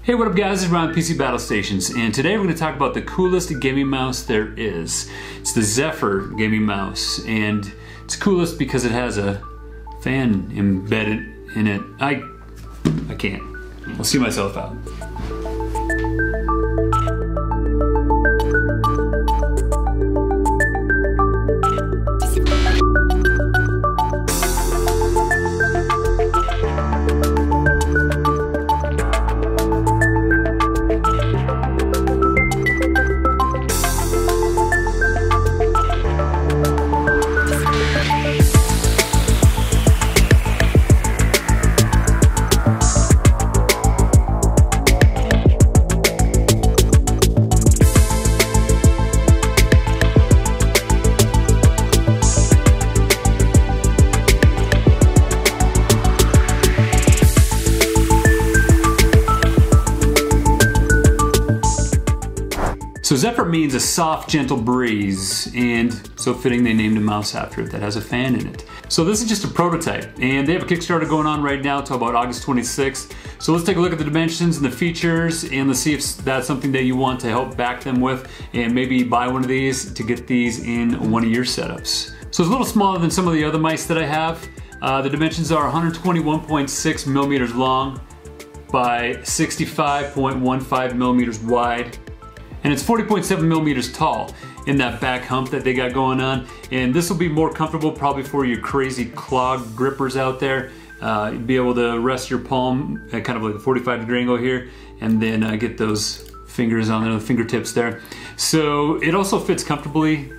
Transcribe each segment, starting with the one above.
Hey, what up guys, it's Ron PC Battlestations, and today we're going to talk about the coolest gaming mouse there is. It's the Zephyr gaming mouse, and it's coolest because it has a fan embedded in it. I can't. I'll see myself out. So Zephyr means a soft, gentle breeze, and so fitting they named a mouse after it that has a fan in it. So this is just a prototype, and they have a Kickstarter going on right now till about August 26th. So let's take a look at the dimensions and the features, and let's see if that's something that you want to help back them with, and maybe buy one of these to get these in one of your setups. So it's a little smaller than some of the other mice that I have. The dimensions are 121.6 millimeters long by 65.15 millimeters wide. And it's 40.7 millimeters tall in that back hump that they got going on. And this will be more comfortable probably for your crazy clog grippers out there. You'll be able to rest your palm at kind of like a 45-degree angle here, and then get those fingers on there, the fingertips there. So it also fits comfortably,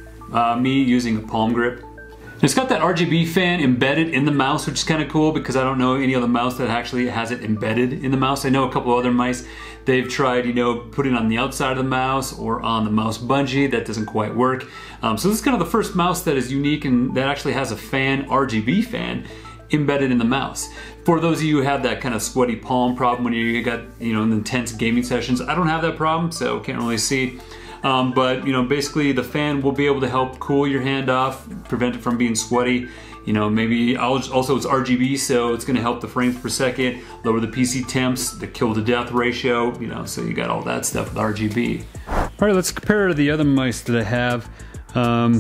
me using a palm grip. And it's got that RGB fan embedded in the mouse, which is kind of cool because I don't know any other mouse that actually has it embedded in the mouse. I know a couple other mice, they've tried, putting it on the outside of the mouse or on the mouse bungee. That doesn't quite work. So this is kind of the first mouse that is unique and that actually has a fan, RGB fan, embedded in the mouse. For those of you who have that kind of sweaty palm problem when you got, intense gaming sessions, I don't have that problem, so can't really see. But basically the fan will be able to help cool your hand off, prevent it from being sweaty. Maybe also it's RGB, so it's going to help the frames per second, lower the PC temps, the kill to death ratio, so you got all that stuff with RGB. All right, let's compare to the other mice that I have.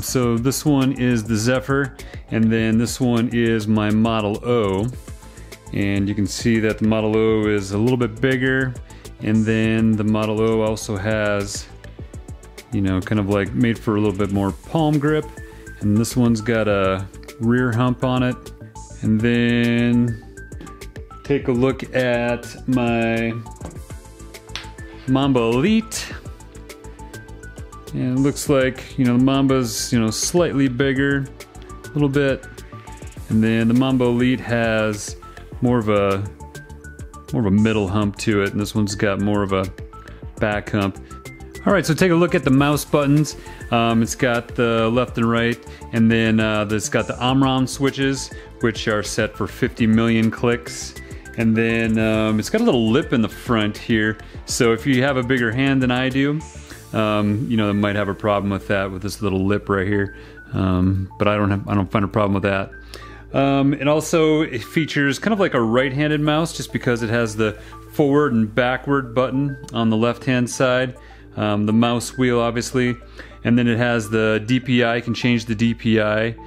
So this one is the Zephyr, and then this one is my Model O. And you can see that the Model O is a little bit bigger, and then the Model O also has kind of like made for a little bit more palm grip. And this one's got a rear hump on it. And then take a look at my Mamba Elite. And it looks like, the Mamba's, slightly bigger, a little bit. And then the Mamba Elite has more of a middle hump to it. And this one's got more of a back hump. Alright, so take a look at the mouse buttons. It's got the left and right, and then it's got the Omron switches, which are set for 50 million clicks. And then it's got a little lip in the front here, so if you have a bigger hand than I do, it might have a problem with that, with this little lip right here. But I don't find a problem with that. It also features kind of like a right-handed mouse, just because it has the forward and backward button on the left-hand side. The mouse wheel obviously, and then it has the DPI. You can change the DPI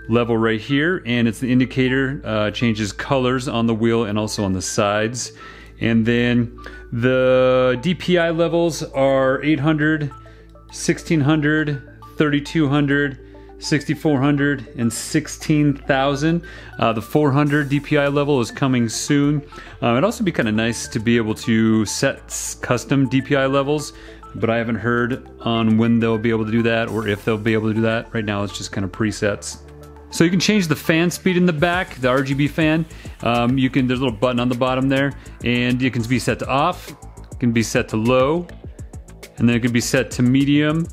level right here, and it's the indicator, changes colors on the wheel and also on the sides. And then the DPI levels are 800, 1600, 3200, 6400, and 16,000. The 400 DPI level is coming soon. It'd also be kind of nice to be able to set custom DPI levels, but I haven't heard on when they'll be able to do that or if they'll be able to do that. Right now it's just kind of presets. So you can change the fan speed in the back, the RGB fan. There's a little button on the bottom there, and it can be set to off, it can be set to low, and then it can be set to medium.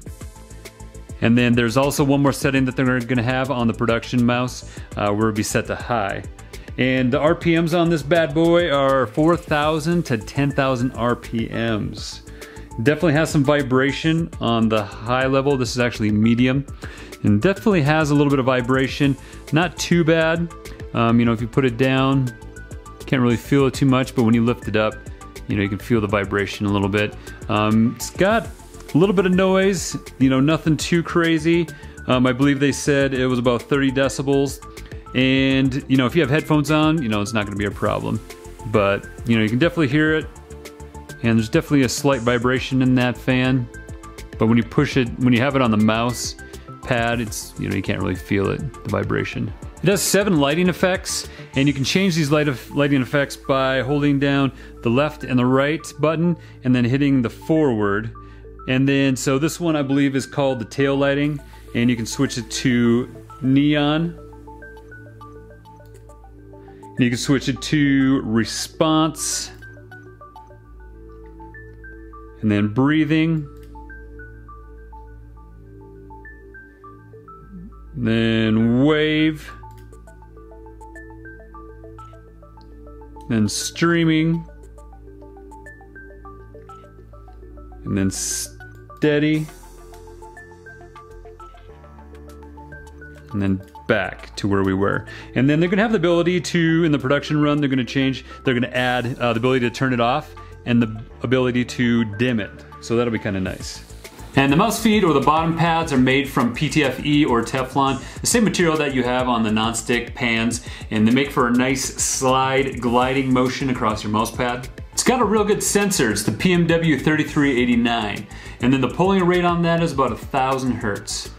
And then there's also one more setting that they're going to have on the production mouse, where it'll be set to high. And the RPMs on this bad boy are 4,000 to 10,000 RPMs. Definitely has some vibration on the high level. This is actually medium, and definitely has a little bit of vibration. Not too bad. If you put it down, can't really feel it too much, but when you lift it up, You know, you can feel the vibration a little bit. It's got a little bit of noise, you know, nothing too crazy. I believe they said it was about 30 decibels. And, you know, if you have headphones on, you know, it's not gonna be a problem. But, you know, you can definitely hear it. And there's definitely a slight vibration in that fan. But when you push it, when you have it on the mouse pad, it's, you know, you can't really feel it, the vibration. It has 7 lighting effects, and you can change these lighting effects by holding down the left and the right button and then hitting the forward. And then, so this one I believe is called the tail lighting, and you can switch it to neon. And you can switch it to response. And then breathing. Then wave. Then streaming. And then steady. And then back to where we were. And then they're gonna have the ability to, in the production run, they're gonna add the ability to turn it off and the ability to dim it. So that'll be kind of nice. And the mouse feet or the bottom pads are made from PTFE or Teflon, the same material that you have on the non-stick pans, and they make for a nice slide gliding motion across your mouse pad. It's got a real good sensor. It's the PMW 3389, and then the polling rate on that is about 1,000 hertz.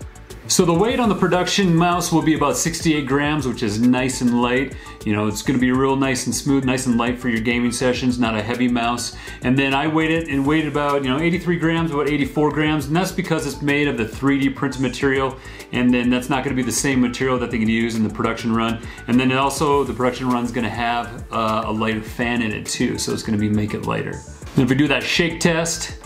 So the weight on the production mouse will be about 68 grams, which is nice and light. You know, it's gonna be real nice and smooth, nice and light for your gaming sessions, not a heavy mouse. And then I weighed it and weighed about, you know, 83 grams, about 84 grams, and that's because it's made of the 3D printed material, and then that's not gonna be the same material that they can use in the production run. And then also, the production run's gonna have a lighter fan in it too, so it's gonna make it lighter. And if we do that shake test,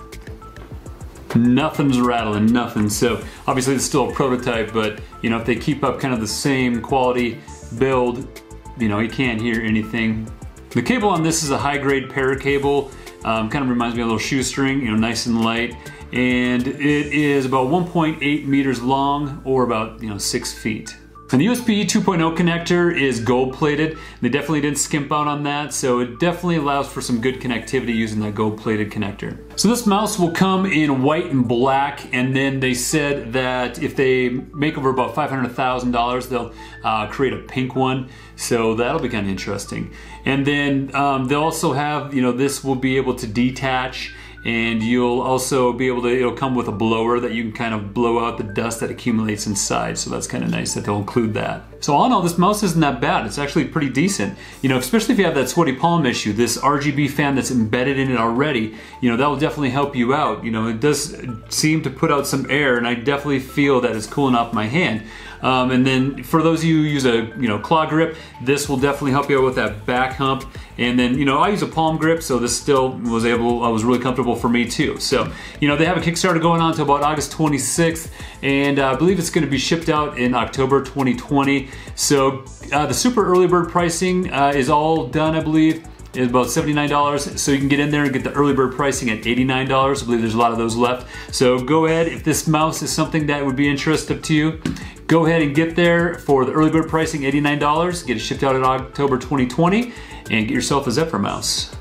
nothing's rattling, nothing. So obviously it's still a prototype, but you know, if they keep up kind of the same quality build, you know, you can't hear anything. The cable on this is a high grade para cable. Kind of reminds me of a little shoestring, you know, nice and light. And it is about 1.8 meters long, or about, you know, 6 feet. And the USB 2.0 connector is gold plated. They definitely didn't skimp out on that, so it definitely allows for some good connectivity using that gold plated connector. So this mouse will come in white and black, and then they said that if they make over about $500,000, they'll create a pink one. So that'll be kind of interesting. And then they'll also have, you know, this will be able to detach, and you'll also be able to, it'll come with a blower that you can kind of blow out the dust that accumulates inside. So that's kind of nice that they'll include that. So all in all, this mouse isn't that bad. It's actually pretty decent. You know, especially if you have that sweaty palm issue, this RGB fan that's embedded in it already, you know, that will definitely help you out. You know, it does seem to put out some air, and I definitely feel that it's cooling off my hand. And then for those of you who use a, you know, claw grip, this will definitely help you out with that back hump. And then, you know, I use a palm grip, so this still was really comfortable for me too. So, you know, they have a Kickstarter going on until about August 26th, and I believe it's going to be shipped out in October 2020. So the super early bird pricing is all done, I believe. Is about $79, so you can get in there and get the early bird pricing at $89. I believe there's a lot of those left. So go ahead, if this mouse is something that would be interesting to you, go ahead and get there for the early bird pricing, $89. Get it shipped out in October 2020, and get yourself a Zephyr mouse.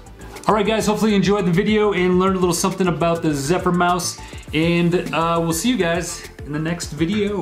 All right, guys, hopefully you enjoyed the video and learned a little something about the Zephyr mouse, and we'll see you guys in the next video.